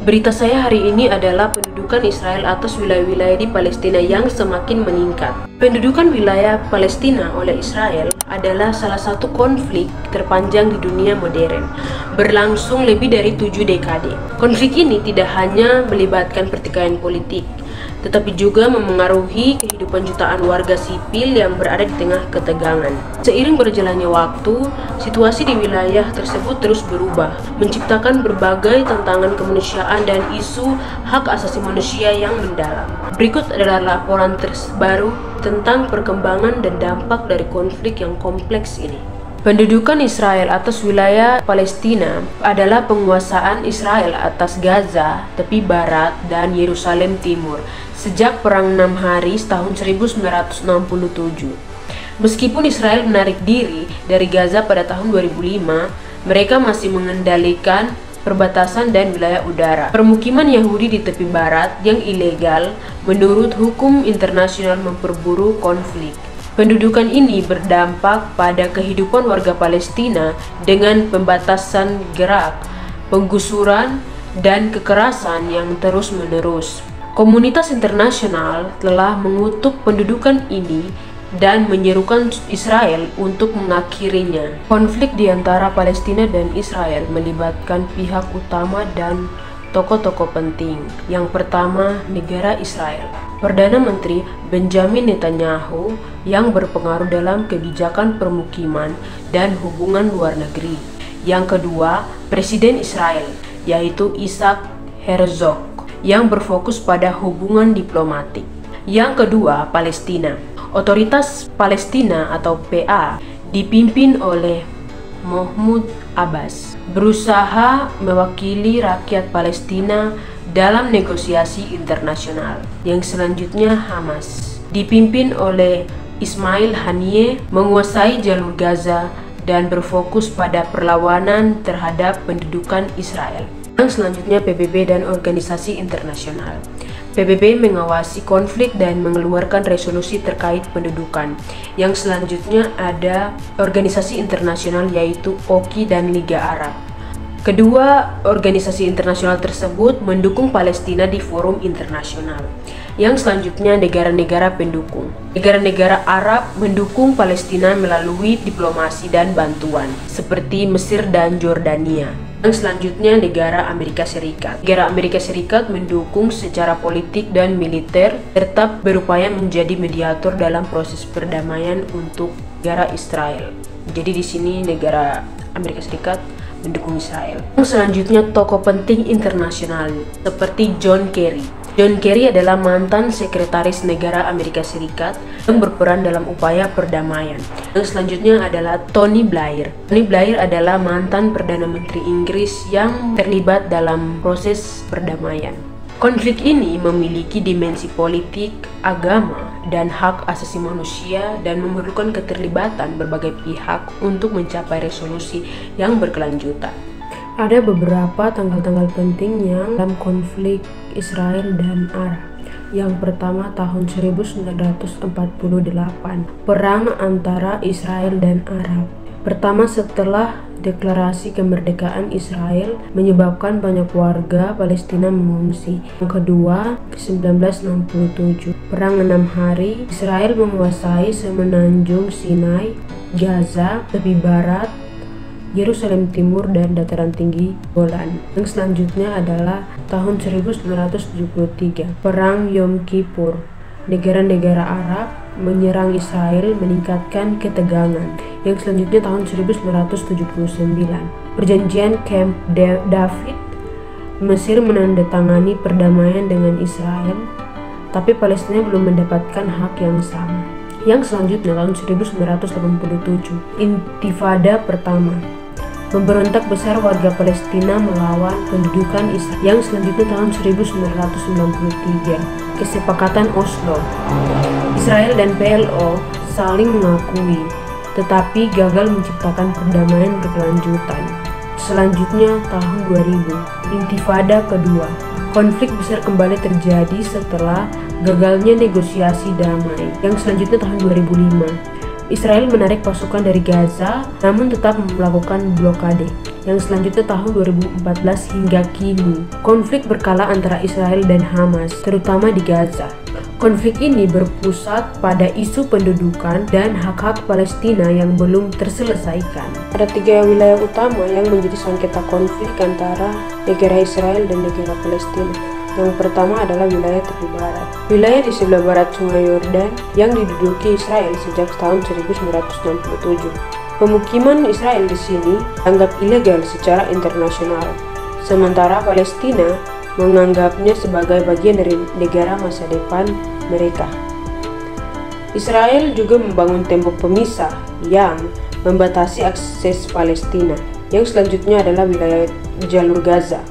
Berita saya hari ini adalah pendudukan Israel atas wilayah-wilayah di Palestina yang semakin meningkat. Pendudukan wilayah Palestina oleh Israel adalah salah satu konflik terpanjang di dunia modern, berlangsung lebih dari 7 dekade. Konflik ini tidak hanya melibatkan pertikaian politik, tetapi juga memengaruhi kehidupan jutaan warga sipil yang berada di tengah ketegangan. Seiring berjalannya waktu, situasi di wilayah tersebut terus berubah, menciptakan berbagai tantangan kemanusiaan dan isu hak asasi manusia yang mendalam. Berikut adalah laporan terbaru tentang perkembangan dan dampak dari konflik yang kompleks ini. Pendudukan Israel atas wilayah Palestina adalah penguasaan Israel atas Gaza, tepi barat, dan Yerusalem Timur sejak Perang 6 Hari tahun 1967. Meskipun Israel menarik diri dari Gaza pada tahun 2005, mereka masih mengendalikan perbatasan dan wilayah udara. Permukiman Yahudi di tepi barat yang ilegal menurut hukum internasional memperburuk konflik. Pendudukan ini berdampak pada kehidupan warga Palestina dengan pembatasan gerak, penggusuran, dan kekerasan yang terus-menerus. Komunitas internasional telah mengutuk pendudukan ini dan menyerukan Israel untuk mengakhirinya. Konflik di antara Palestina dan Israel melibatkan pihak utama dan tokoh-tokoh penting. Yang pertama, negara Israel. Perdana Menteri Benjamin Netanyahu yang berpengaruh dalam kebijakan permukiman dan hubungan luar negeri. Yang kedua, Presiden Israel, yaitu Isaac Herzog, yang berfokus pada hubungan diplomatik. Yang kedua, Palestina. Otoritas Palestina atau PA dipimpin oleh Mahmud Abbas berusaha mewakili rakyat Palestina dalam negosiasi internasional. Yang selanjutnya, Hamas dipimpin oleh Ismail Haniyeh menguasai jalur Gaza dan berfokus pada perlawanan terhadap pendudukan Israel. Yang selanjutnya, PBB dan organisasi internasional. PBB mengawasi konflik dan mengeluarkan resolusi terkait pendudukan. Yang selanjutnya ada organisasi internasional yaitu OKI dan Liga Arab. Kedua organisasi internasional tersebut mendukung Palestina di forum internasional. Yang selanjutnya, negara-negara pendukung. Negara-negara Arab mendukung Palestina melalui diplomasi dan bantuan, seperti Mesir dan Jordania. Yang selanjutnya, negara Amerika Serikat. Negara Amerika Serikat mendukung secara politik dan militer serta berupaya menjadi mediator dalam proses perdamaian untuk negara Israel. Jadi di sini negara Amerika Serikat mendukung Israel. Yang selanjutnya, tokoh penting internasional seperti John Kerry. John Kerry adalah mantan sekretaris negara Amerika Serikat yang berperan dalam upaya perdamaian. Yang selanjutnya adalah Tony Blair. Tony Blair adalah mantan Perdana Menteri Inggris yang terlibat dalam proses perdamaian. Konflik ini memiliki dimensi politik, agama, dan hak asasi manusia dan memerlukan keterlibatan berbagai pihak untuk mencapai resolusi yang berkelanjutan. Ada beberapa tanggal-tanggal pentingnya dalam konflik Israel dan Arab. Yang pertama, tahun 1948, perang antara Israel dan Arab. Pertama, setelah deklarasi kemerdekaan Israel menyebabkan banyak warga Palestina mengungsi. Yang kedua, 1967, perang 6 hari, Israel menguasai semenanjung Sinai, Gaza, tepi barat, Yerusalem Timur, dan dataran tinggi Golan. Yang selanjutnya adalah tahun 1973, Perang Yom Kippur. Negara-negara Arab menyerang Israel meningkatkan ketegangan. Yang selanjutnya tahun 1979, Perjanjian Camp David. Mesir menandatangani perdamaian dengan Israel, tapi Palestina belum mendapatkan hak yang sama. Yang selanjutnya tahun 1987, Intifada pertama. Pemberontak besar warga Palestina melawan pendudukan Israel. Yang selanjutnya tahun 1993, Kesepakatan Oslo. Israel dan PLO saling mengakui, tetapi gagal menciptakan perdamaian berkelanjutan. Selanjutnya tahun 2000, Intifada kedua. Konflik besar kembali terjadi setelah gagalnya negosiasi damai. Yang selanjutnya tahun 2005, Israel menarik pasukan dari Gaza namun tetap melakukan blokade. yang selanjutnya tahun 2014 hingga kini. Konflik berkala antara Israel dan Hamas, terutama di Gaza. Konflik ini berpusat pada isu pendudukan dan hak-hak Palestina yang belum terselesaikan. Ada 3 wilayah utama yang menjadi sengketa konflik antara negara Israel dan negara Palestina. Yang pertama adalah wilayah tepi barat. Wilayah di sebelah barat Sungai Yordan yang diduduki Israel sejak tahun 1967. Pemukiman Israel di sini dianggap ilegal secara internasional, sementara Palestina menganggapnya sebagai bagian dari negara masa depan mereka. Israel juga membangun tembok pemisah yang membatasi akses Palestina, yang selanjutnya adalah wilayah jalur Gaza,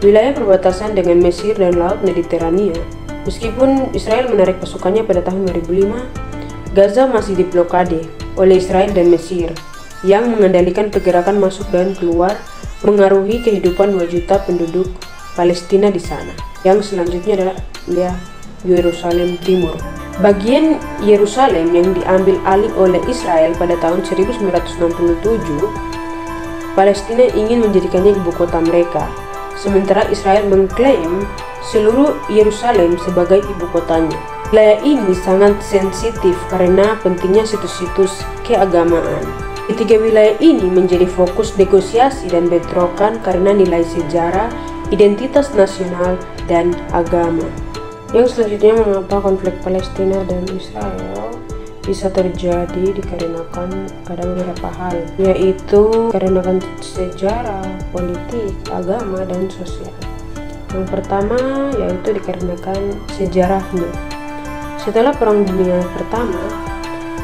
wilayah perbatasan dengan Mesir dan Laut Mediterania. Meskipun Israel menarik pasukannya pada tahun 2005, Gaza masih diblokade oleh Israel dan Mesir, yang mengendalikan pergerakan masuk dan keluar, mengaruhi kehidupan 2 juta penduduk Palestina di sana. Yang selanjutnya adalah wilayah Yerusalem Timur. Bagian Yerusalem yang diambil alih oleh Israel pada tahun 1967, Palestina ingin menjadikannya ibu kota mereka, sementara Israel mengklaim seluruh Yerusalem sebagai ibu kotanya. Wilayah ini sangat sensitif karena pentingnya situs-situs keagamaan. Ketiga wilayah ini menjadi fokus negosiasi dan bentrokan karena nilai sejarah, identitas nasional, dan agama. Yang selanjutnya, mengapa konflik Palestina dan Israel bisa terjadi dikarenakan ada beberapa hal, yaitu dikarenakan sejarah, politik, agama, dan sosial. Yang pertama yaitu dikarenakan sejarahnya. Setelah Perang Dunia Pertama,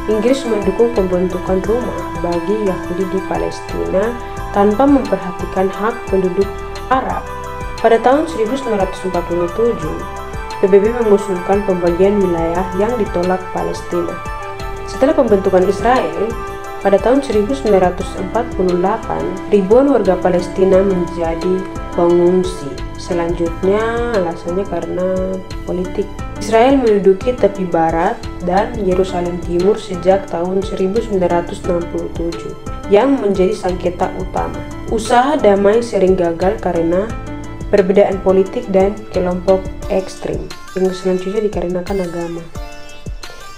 Inggris mendukung pembentukan rumah bagi Yahudi di Palestina tanpa memperhatikan hak penduduk Arab. Pada tahun 1947, PBB mengusulkan pembagian wilayah yang ditolak Palestina. Setelah pembentukan Israel, pada tahun 1948, ribuan warga Palestina menjadi pengungsi. Selanjutnya, alasannya karena politik. Israel menduduki tepi barat dan Yerusalem Timur sejak tahun 1967, yang menjadi sengketa utama. Usaha damai sering gagal karena perbedaan politik dan kelompok ekstrim. Yang selanjutnya dikarenakan agama.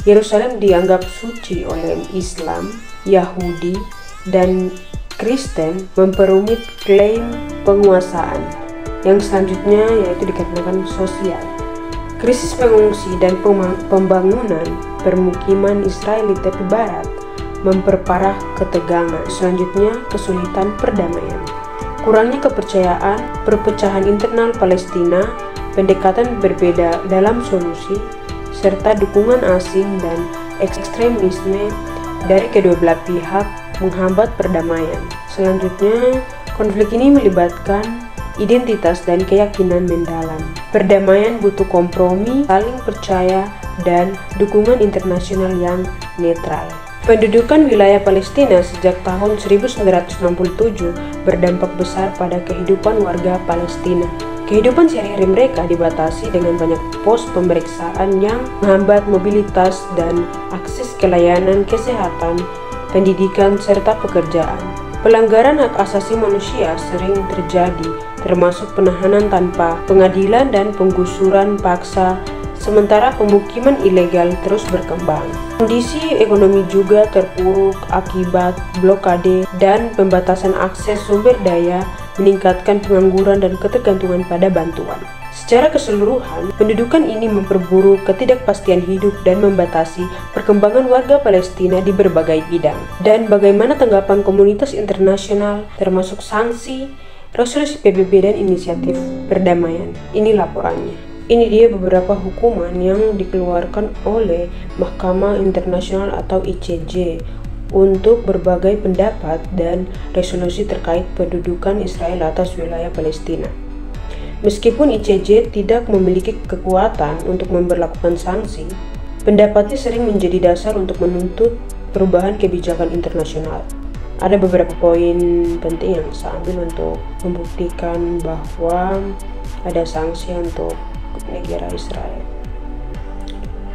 Yerusalem dianggap suci oleh Islam, Yahudi, dan Kristen, memperumit klaim penguasaan. Yang selanjutnya yaitu dikarenakan sosial. Krisis pengungsi dan pembangunan permukiman Israel di tepi barat memperparah ketegangan. Selanjutnya, kesulitan perdamaian. Kurangnya kepercayaan, perpecahan internal Palestina, pendekatan berbeda dalam solusi, serta dukungan asing dan ekstremisme dari kedua belah pihak menghambat perdamaian. Selanjutnya, konflik ini melibatkan identitas dan keyakinan mendalam. Perdamaian butuh kompromi, saling percaya, dan dukungan internasional yang netral. Pendudukan wilayah Palestina sejak tahun 1967 berdampak besar pada kehidupan warga Palestina. Kehidupan sehari-hari mereka dibatasi dengan banyak pos pemeriksaan yang menghambat mobilitas dan akses ke layanan kesehatan, pendidikan, serta pekerjaan. Pelanggaran hak asasi manusia sering terjadi, termasuk penahanan tanpa pengadilan dan penggusuran paksa, sementara pemukiman ilegal terus berkembang. Kondisi ekonomi juga terpuruk akibat blokade dan pembatasan akses sumber daya, meningkatkan pengangguran dan ketergantungan pada bantuan. Secara keseluruhan, pendudukan ini memperburuk ketidakpastian hidup dan membatasi perkembangan warga Palestina di berbagai bidang. Dan bagaimana tanggapan komunitas internasional, termasuk sanksi, resolusi PBB dan inisiatif perdamaian? Ini laporannya. Ini dia beberapa hukuman yang dikeluarkan oleh Mahkamah Internasional atau ICJ untuk berbagai pendapat dan resolusi terkait pendudukan Israel atas wilayah Palestina. Meskipun ICJ tidak memiliki kekuatan untuk memberlakukan sanksi, pendapatnya sering menjadi dasar untuk menuntut perubahan kebijakan internasional. Ada beberapa poin penting yang saya ambil untuk membuktikan bahwa ada sanksi untuk negara Israel.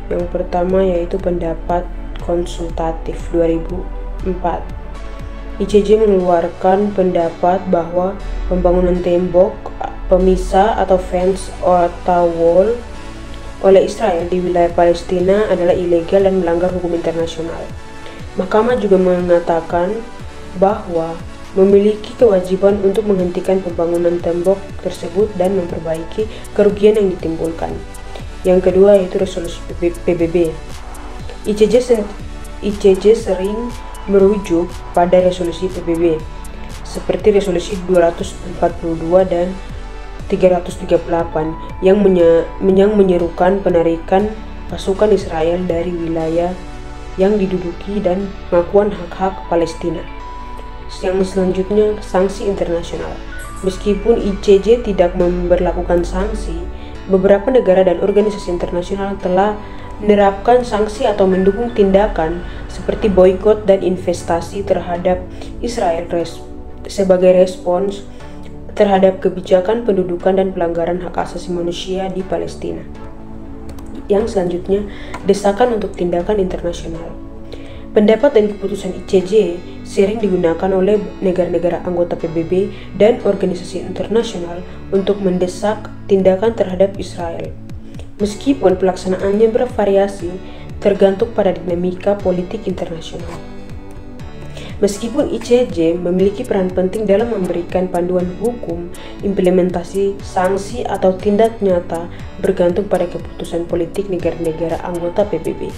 Yang pertama yaitu pendapat konsultatif 2004. ICJ mengeluarkan pendapat bahwa pembangunan tembok pemisah atau fence atau wall oleh Israel di wilayah Palestina adalah ilegal dan melanggar hukum internasional. Mahkamah juga mengatakan bahwa memiliki kewajiban untuk menghentikan pembangunan tembok tersebut dan memperbaiki kerugian yang ditimbulkan. Yang kedua yaitu resolusi PBB. ICJ sering merujuk pada resolusi PBB seperti resolusi 242 dan 338 yang menyerukan penarikan pasukan Israel dari wilayah yang diduduki dan pengakuan hak-hak Palestina. Yang selanjutnya, sanksi internasional. Meskipun ICJ tidak memberlakukan sanksi, beberapa negara dan organisasi internasional telah menerapkan sanksi atau mendukung tindakan seperti boikot dan investasi terhadap Israel sebagai respons terhadap kebijakan pendudukan dan pelanggaran hak asasi manusia di Palestina. Yang selanjutnya, desakan untuk tindakan internasional. Pendapat dan keputusan ICJ sering digunakan oleh negara-negara anggota PBB dan organisasi internasional untuk mendesak tindakan terhadap Israel. Meskipun pelaksanaannya bervariasi tergantung pada dinamika politik internasional. Meskipun ICJ memiliki peran penting dalam memberikan panduan hukum, implementasi sanksi atau tindak nyata bergantung pada keputusan politik negara-negara anggota PBB.